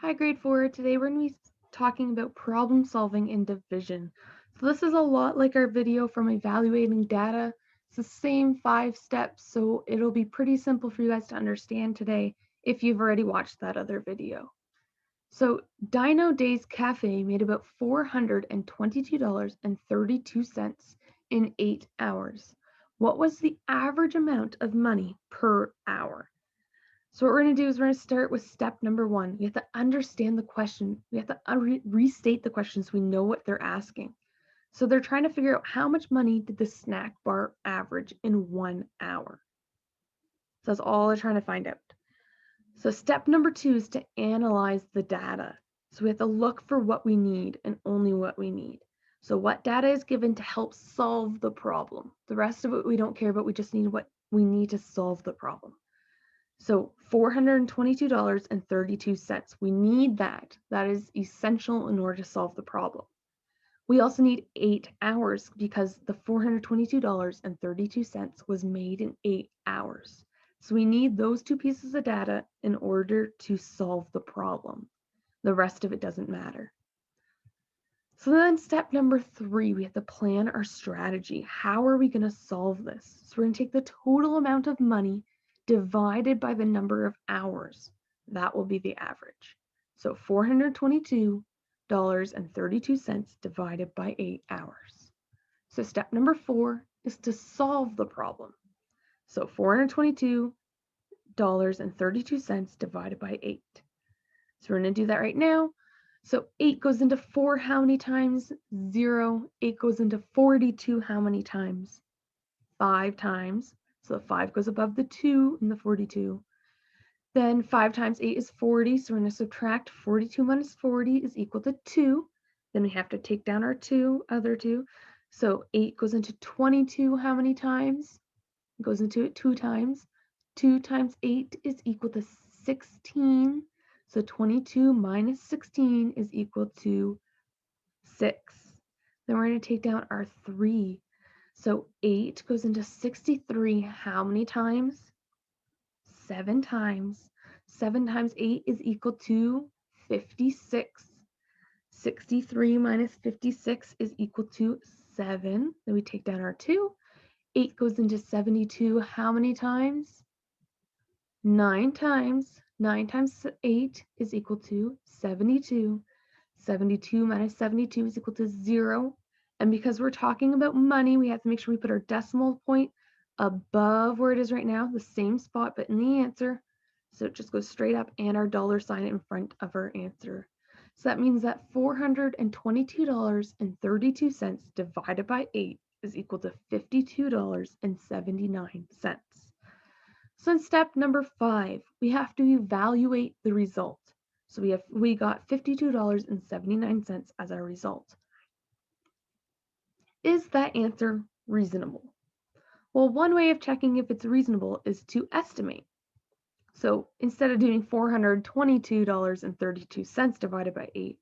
Hi, grade 4. Today we're going to be talking about problem solving and division. So this is a lot like our video from evaluating data. It's the same 5 steps, so it'll be pretty simple for you guys to understand today if you've already watched that other video. So Dino Days Cafe made about $422.32 in 8 hours. What was the average amount of money per hour? So what we're going to do is we're going to start with step number 1. We have to understand the question. We have to restate the questions so we know what they're asking. So they're trying to figure out how much money did the snack bar average in 1 hour. So that's all they're trying to find out. So step number 2 is to analyze the data. So we have to look for what we need and only what we need. So what data is given to help solve the problem? The rest of it we don't care about. We just need what we need to solve the problem. So $422.32. We need that. That is essential in order to solve the problem. We also need 8 hours because the $422.32 was made in 8 hours. So we need those 2 pieces of data in order to solve the problem. The rest of it doesn't matter. So then step number 3, we have to plan our strategy. How are we going to solve this? So we're going to take the total amount of money divided by the number of hours. That will be the average. So $422.32 divided by 8 hours. So step number 4 is to solve the problem. So $422.32 divided by 8. So we're going to do that right now. So 8 goes into 4 how many times? 0. 8 goes into 42 how many times? 5 times. So the 5 goes above the 2 in the 42. Then 5 times 8 is 40. So we're going to subtract 42 minus 40 is equal to 2. Then we have to take down our other 2. So 8 goes into 22 how many times? It goes into it 2 times. 2 times 8 is equal to 16. So 22 minus 16 is equal to 6. Then we're going to take down our 3. So 8 goes into 63 how many times? 7 times. 7 times 8 is equal to 56. 63 minus 56 is equal to 7. Then we take down our 2. 8 goes into 72 how many times? 9 times. 9 times 8 is equal to 72. 72 minus 72 is equal to 0. And because we're talking about money, we have to make sure we put our decimal point above where it is right now, the same spot, but in the answer. So it just goes straight up and our dollar sign in front of our answer. So that means that $422.32 divided by 8 is equal to $52.79. So in step number 5, we have to evaluate the result. So we got $52.79 as our result. Is that answer reasonable? Well, one way of checking if it's reasonable is to estimate. So instead of doing $422.32 divided by 8,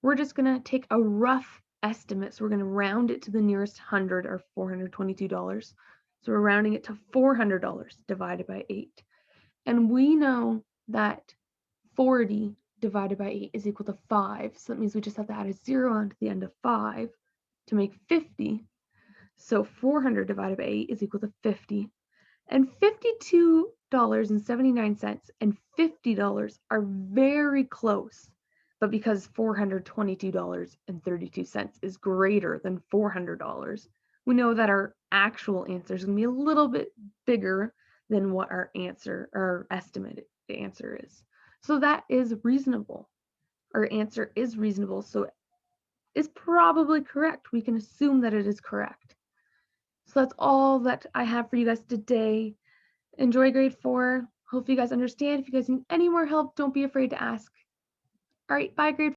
we're just going to take a rough estimate. So we're going to round it to the nearest hundred, or $422. So we're rounding it to $400 divided by 8. And we know that 40 divided by 8 is equal to 5. So that means we just have to add a 0 onto the end of 5 to make 50. So 400 divided by 8 is equal to 50. And $52.79 and $50 are very close. But because $422.32 is greater than $400, we know that our actual answer is going to be a little bit bigger than what our estimated answer is. So that is reasonable. Our answer is reasonable, so it's probably correct. We can assume that it is correct. So that's all that I have for you guys today. Enjoy grade 4. Hope you guys understand. If you guys need any more help, don't be afraid to ask. All right, bye grade